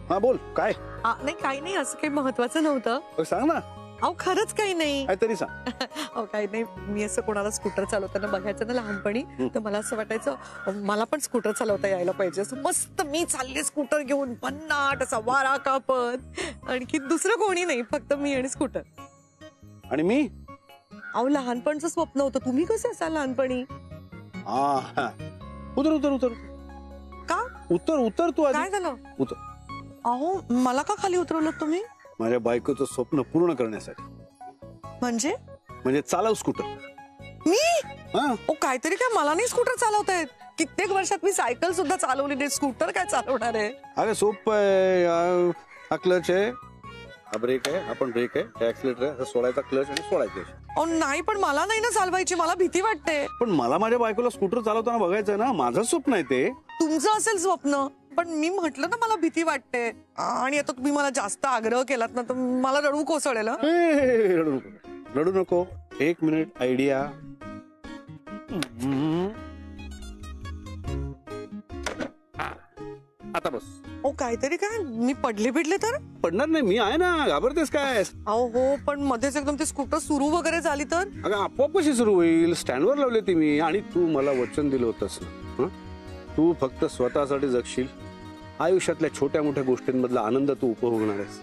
हा बोल काय नाही काही नाही, असं काही महत्वाचं नव्हतं. सांग ना. अहो खरंच काही नाही. काहीतरी सांग. अहो काही नाही, मी असं कोणाला स्कूटर चालवताना बघायचं ना लहानपणी, तर मला असं वाटायचं मला पण स्कूटर चालवता यायला पाहिजे. असं मस्त मी चालले स्कूटर घेऊन भन्नाट असा वारा कापत, आणखी दुसरं कोणी नाही, फक्त मी आणि स्कूटर. आणि मी अहो लहानपणचं स्वप्न होतं. तुम्ही कसे असाल लहानपणी? हा उतर उतर उतर. का उतर उतर तू काय झालं? उतर. अहो मला का खाली उतरवलं तुम्ही? माझ्या बायकोचं स्वप्न पूर्ण करण्यासाठी. म्हणजे चालव स्कूटर. मी हा काहीतरी काय, मला नाही स्कूटर चालवता येत. कित्येक वर्षात मी सायकल सुद्धा चालवली नाही, स्कूटर काय चालवणार आहे? अरे सोप आहे. हा क्लच आहे, हा ब्रेक आहे, आपण ब्रेक आहे, ऍक्सिलेटर आहे, सोडायचा क्लच आणि सोडायचं. अहो नाही, पण मला नाही ना चालवायची, मला भीती वाटते. पण मला माझ्या बायकोला स्कूटर चालवताना बघायचंय ना, माझं स्वप्न आहे ते. तुमचं असेल स्वप्न, पण मी म्हटलं ना मला भीती वाटते. आणि आता तुम्ही मला जास्त आग्रह केलात ना, तर मला रडू कोसळेल. रडू नको, रडू नको. 1 मिनिट आयडिया. आता बस. काहीतरी काय, मी पडले बिडले तर? पडणार नाही, मी आहे ना. घाबरतेस काय? अहो हो, पण मध्येच एकदम ते स्कूटर सुरू वगैरे झाली तर? अगं आपोआप कशी सुरू होईल? स्टँडवर लावले ती मी. आणि तू मला वचन दिलं होतंस ना, तू फक्त स्वतःसाठी जगशील. आयुष्यातल्या छोट्या मोठ्या गोष्टींमधला आनंद तू उपभोगणार आहेस.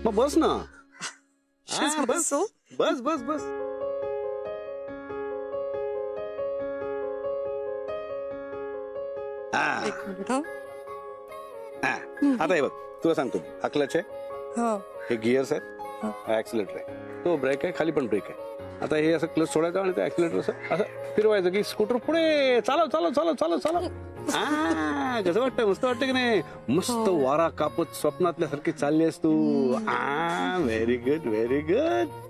मग बस ना. बस बस बस बस. एक मिनिट. आता हे बघ, तुला सांगतो. हा क्लच आहे, हे गिअर्स आहेत, हा ऍक्सिलेटर आहे, तो ब्रेक आहे, खाली पण ब्रेक आहे. आता हे असं क्लच सोडायचं आणि ते ऍक्सिलेटर असं फिरवायचं की स्कूटर पुढे चालव चालव चालव चालव चालव. कसं वाटतं? मस्त वाटतं की नाही? मस्त वारा कापत स्वप्नातल्यासारखी चालली आहेस तू. Very good, very good.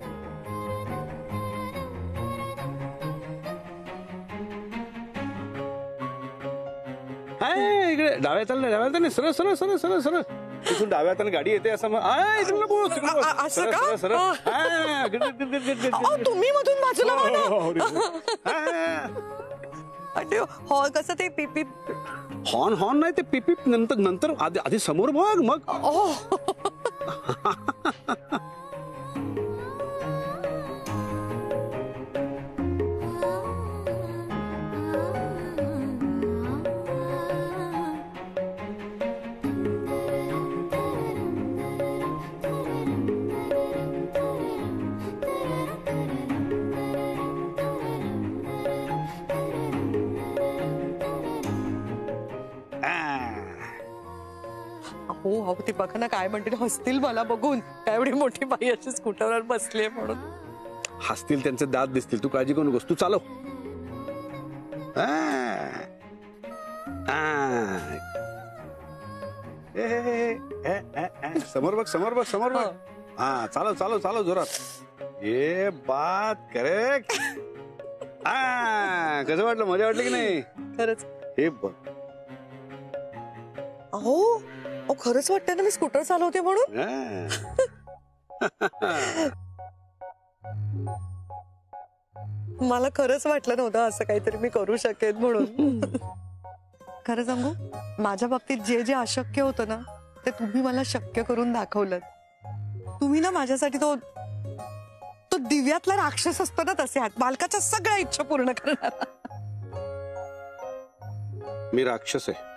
इकडे डाव्या चाललं, डाव्या चाललं, सरळ सरळ सरळ सरळ सरळ. तिथून डाव्या हाताने गाडी येते असं मग तुम्ही मधून बाजूला हॉर्न. कसं ते पिपी? हॉर्न हॉर्न नाही, ते पिपी नंतर नंतर. आधी समोर बघ मग. हो ते बघा ना, काय म्हणतील, हसतील मला बघून. काय एवढी मोठी बाई अशी स्कूटरवर बसली म्हणून. हसतील, त्यांचे दात दिसतील. तू काळजी करू नकोस, तू चालव. समोर बघ, समोर बघ, समोर बघ. हा चालव चालव चालव जोरात. ये बात करेक्ट. कसं वाटलं? मजा वाटली की नाही? खरंच. हे बघ. अहो खरंच वाटतं ना मी स्कूटर चालवते म्हणून. मला खरंच वाटलं नव्हतं असं काहीतरी मी करू शकेन म्हणून. खरं सांगू, माझ्या बाबतीत जे जे अशक्य होतं ना, ते तुम्ही मला शक्य करून दाखवलं. तुम्ही ना माझ्यासाठी तो दिव्यातला राक्षस असतो ना, तसे आहात. मालकाच्या सगळ्या इच्छा पूर्ण करणारा. मी राक्षस आहे?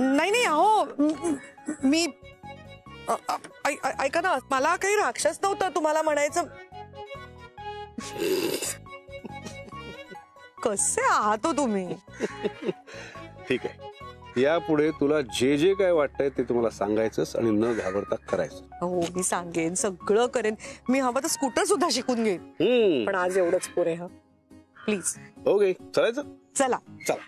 नाही नाही, अहो मी ऐका ना, मला काही राक्षस नव्हतं तुम्हाला म्हणायचं. कसे आहात हो तुम्ही? ठीक आहे, यापुढे तुला जे जे काय वाटतंय ते तुम्हाला सांगायचंच आणि न घाबरता करायचं. हो मी सांगेन, सगळं करेन. मी हवं तर स्कूटर सुद्धा शिकून घेईन. पण आज एवढंच पुरे. हा प्लीज. ओके, चालायचं. चला चला.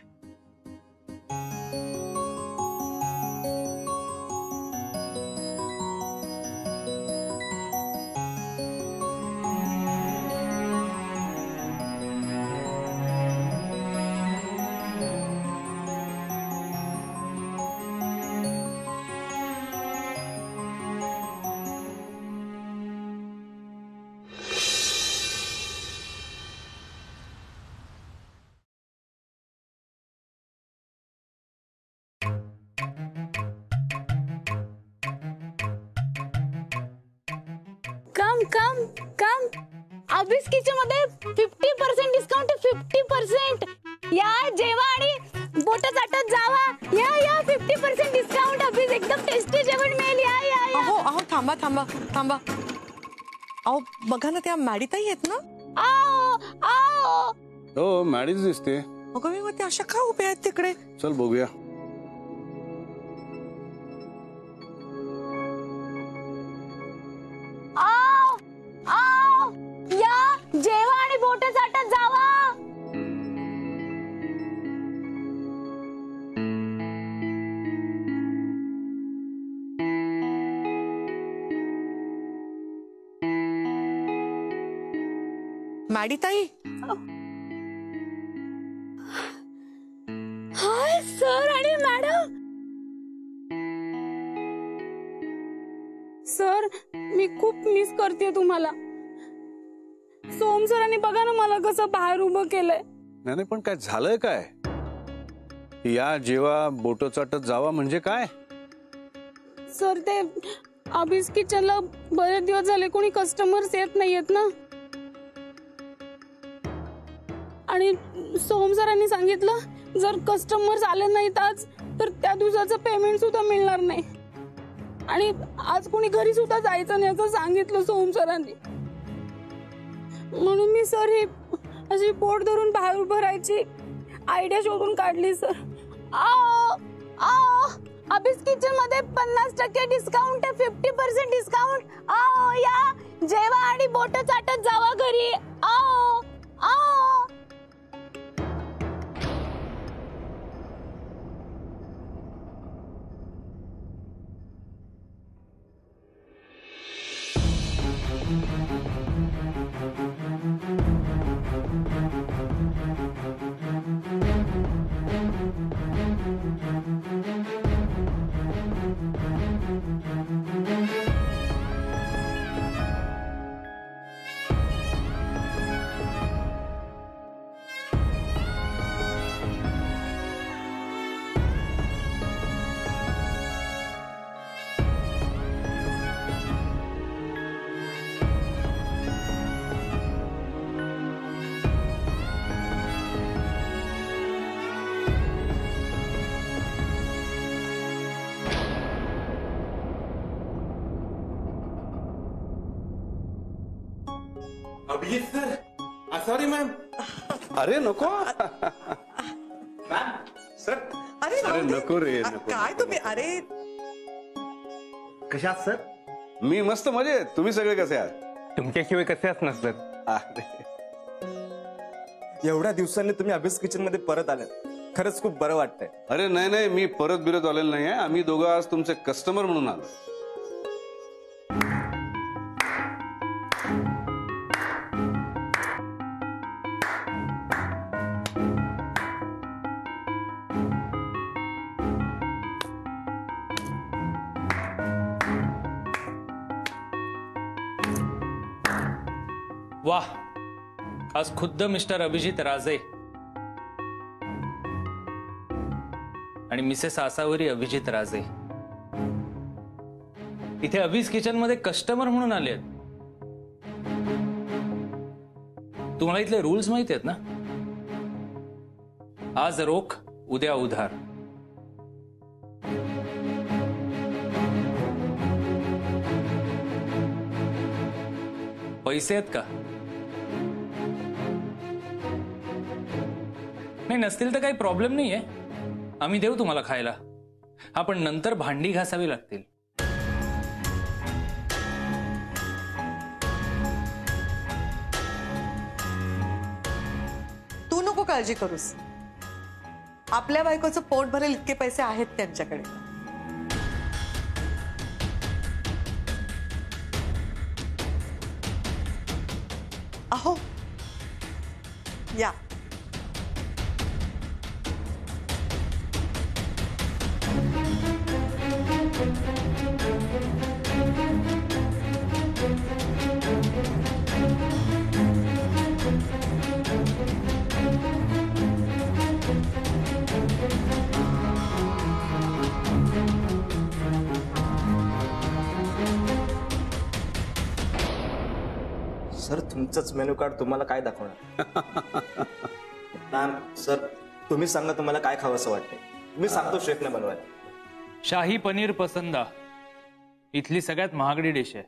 कम कम अभीच किचन मध्ये 50% डिस्काउंट आहे. 50%. या जेवा आणि बोट चाटत जावा. या 50% डिस्काउंट. अभीच एकदम टेस्टी जेवण मिळेल. या अहो थांबा थांबा थांबा. अहो बघा ना, त्या मॅडीताई आहेत ना. आओ हो मॅडीच दिसते. अगं मी मग ते अशा का उभ्या आहेत तिकडे? चल बघूया. या जेवा आणि बोट चाटत जावा. मॅडीताई. हाय सर आणि मॅडम. सर मी खूप मिस करते तुम्हाला. सोम सरांनी बघा ना मला कसं बाहेर उभं केलंय. नाही पण काय झालंय काय? या जेव्हा बोट चाटत जावा म्हणजे काय? सर ते अभीस किचनला बरेच दिवस झाले कोणी कस्टमर्स येत नाहीयेत ना. आणि सोम सरांनी सांगितलं जर कस्टमर्स आले नाहीत आज तर त्या दिवसाचं पेमेंट सुद्धा मिळणार नाही. आणि आज कोणी घरी सुद्धा जायचं नाही असं सांगितलं सोम सरांनी. म्हणून मी सर ही अशी बोट धरून बाहेर उभं राहायची आयडिया शोधून काढली सर. अभीस किचन मध्ये 50% डिस्काउंट आहे. 50% डिस्काउंट. या जेवा आणि बोट चाटत जावा घरी. अभिजित सर. Sorry ma'am. अरे नको. Ma'am sir. अरे नको रे नको. काय तुम्ही? अरे कशात सर? मी मस्त मजेत. तुम्ही सगळे कसे आहात? तुमच्याशिवाय कसे असणार सर. अरे एवढ्या दिवसांनी तुम्ही अभ्यास किचन मध्ये परत आलात. खरंच खूप बरं वाटतंय. अरे नाही मी परत बिरत आलेलो नाहीये. आम्ही दोघं आज तुमचे कस्टमर म्हणून आलो. वाह, आज खुद्द मिस्टर अभिजित राजे आणि मिसेस आसावरी अभिजित राजे इथे अभीस किचन मध्ये कस्टमर म्हणून आले आहेत. तुम्हाला इथले रूल्स माहिती आहेत ना? आज रोख उद्या उधार. पैसे आहेत का? नाही नसतील तर काही प्रॉब्लेम नाहीये. आम्ही देऊ तुम्हाला खायला. हा पण नंतर भांडी घासावी लागतील. तू नको काळजी करूस. आपल्या बायकोचं पोट भरेल इतके पैसे आहेत त्यांच्याकडे. अहो या. तुमचंच मेनू कार्ड तुम्हाला काय दाखवणार? मॅम सर तुम्ही सांगा तुम्हाला काय खावं असं वाटतंय, मी सांगतो शेफने बनवायला. शाही पनीर पसंदा इथली सगळ्यात महागडी डिश आहे.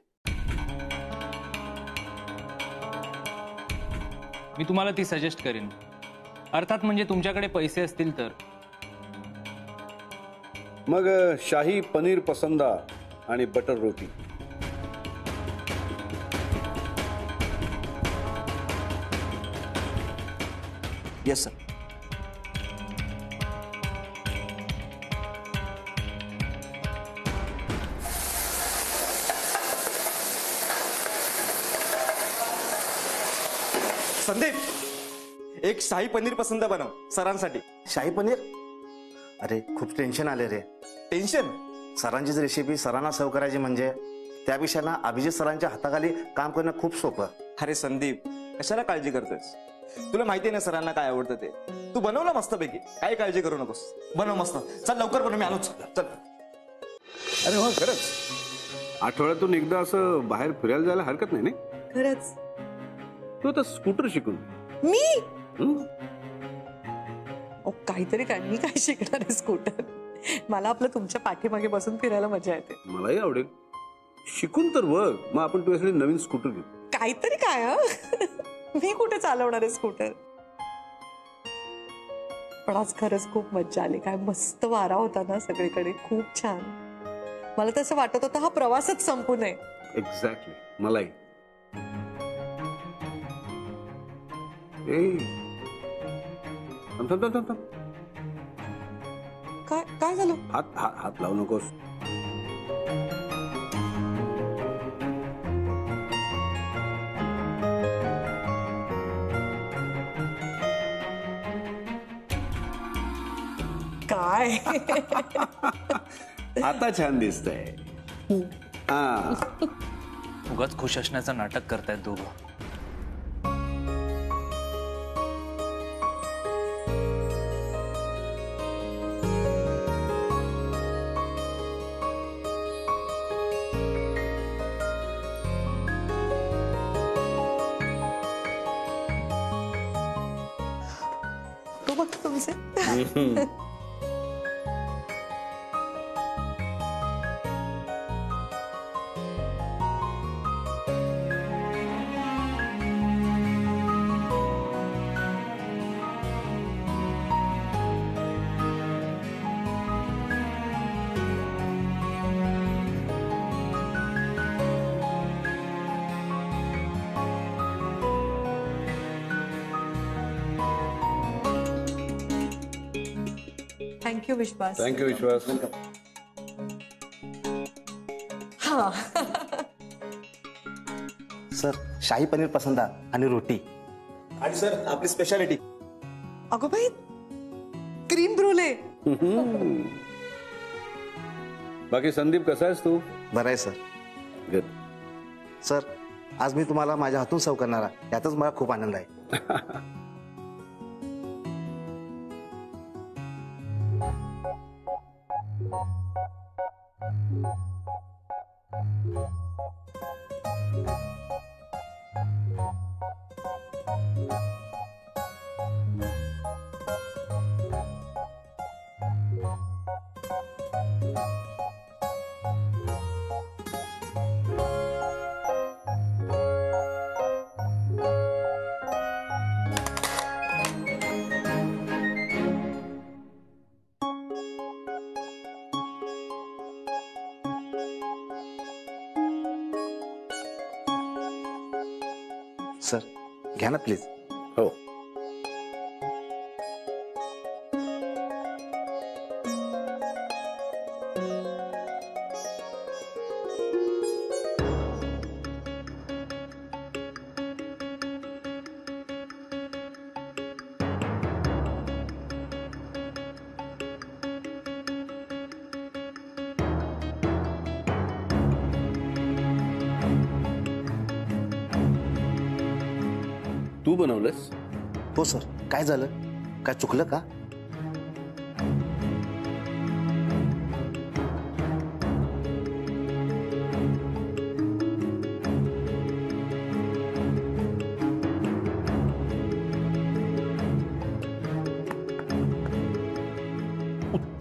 मी तुम्हाला ती सजेस्ट करेन, अर्थात म्हणजे तुमच्याकडे पैसे असतील तर. मग शाही पनीर पसंदा आणि बटर रोटी. Yes sir. संदीप एक शाही पनीर पसंद बनव सरांसाठी. शाही पनीर? अरे खूप टेन्शन आले रे. टेन्शन? सरांचीच रेसिपी सरांना सर्व करायची म्हणजे त्यापेक्षा ना अभिजित सरांच्या हाताखाली काम करणं खूप सोपं. अरे संदीप कशाला काळजी करतोयस? तुला माहिती नाही सरांना काय आवडतं ते. तू बनवलं मस्तपैकी, काही काळजी करू नकोस. बनव मस्त. चल लवकर बनव, मी आलोच. चल. अरे हो खरंच, आठवड्यातून एकदा असं बाहेर फिरायला जायला हरकत नाही ना? खरंच. तू आता स्कूटर शिकून. मी हं? काहीतरी काय, मी काय शिकणार आहे स्कूटर? मला आपलं तुमच्या पाठीमागे बसून फिरायला मजा येते. मलाही आवडेल. शिकून तर बघ, मग आपण तुझ्यासाठी नवीन स्कूटर घेऊ. काहीतरी काय हं? मी कुठे चालवणार आहे स्कूटर? पण आज खरंच खूप मज्जा आली. काय मस्त वारा होता ना सगळीकडे, खूप छान. मला तर असं वाटत होतं हा प्रवासच संपू नये. एक्झॅक्टली, मलाही. ए थांब थांब थांब थांब. काय काय झालं? हात हात हात लावू नकोस. काय? आता छान दिसतंय. हा. उगाच खुश असण्याचं नाटक करतायत दोघं. तो बघ तुमचे. थँक्यू विश्वास. थँक्यू विश्वास. हा. सर शाही पनीर पसंदा आणि रोटी. आणि सर आपली स्पेशालिटी. अगो बाई, क्रीम ब्रुले. बाकी संदीप कसा आहेस तू? बरं आहे सर. गुड. सर आज मी तुम्हाला माझ्या हातून सर्व करणार आहे, यातच मला खूप आनंद आहे. सर घ्या ना प्लीज. हो. तू बनवलंस? हो सर. काय झालं? काय चुकलं का?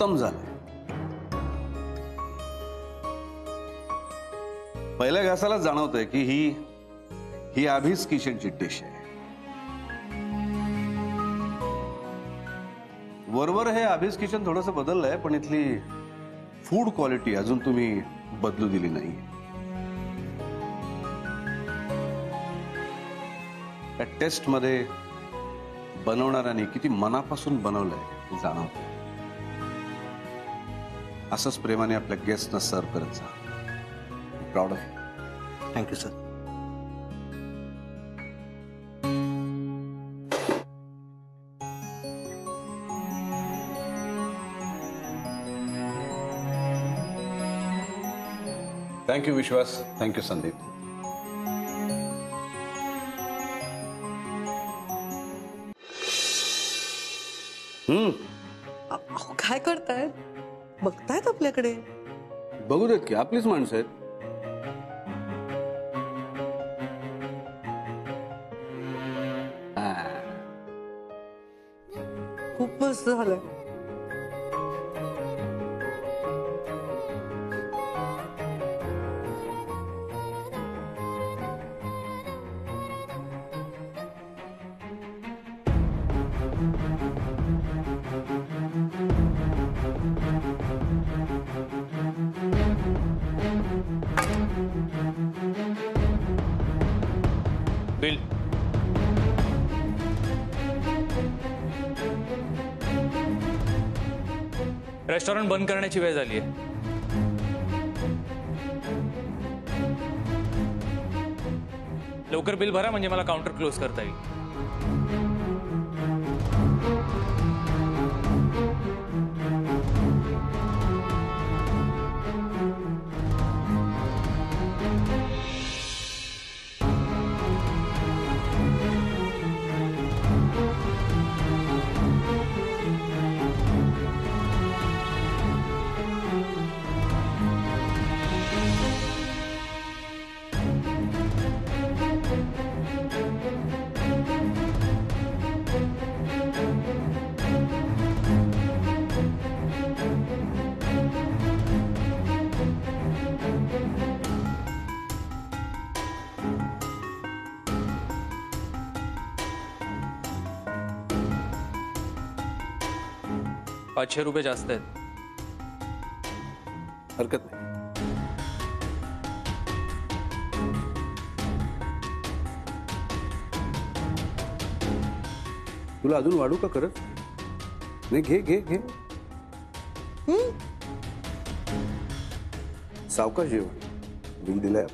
उत्तम झालंय. पहिल्या घासाला जाणवतंय की ही अभीच किचनची डिश आहे. वरवर हे अभीज किचन थोडंसं बदललंय, पण इथली फूड क्वालिटी अजून तुम्ही बदलू दिली नाही. त्या टेस्ट मध्ये बनवणाऱ्याने किती मनापासून बनवलंय हे जाणवतंय. असंच प्रेमाने आपल्या गेस्टना सर्व करत जा. Proud of you. Thank you sir. Thank you Vishwas. Thank you Sandeep. अहो, काय करतायत? बघतायत आपल्याकडे. बघू देत की, आपलीच माणसं आहेत. खूप मस्त झालंय. बिल. रेस्टॉरंट बंद करण्याची वेळ झाली आहे. लवकर बिल भरा म्हणजे मला काउंटर क्लोज करता येईल. ₹500 जास्त आहेत. हरकत नाही. तुला अजून वाढू का करत? नाही, घे घे घे. सावकाश जेवण बिल दिलंय.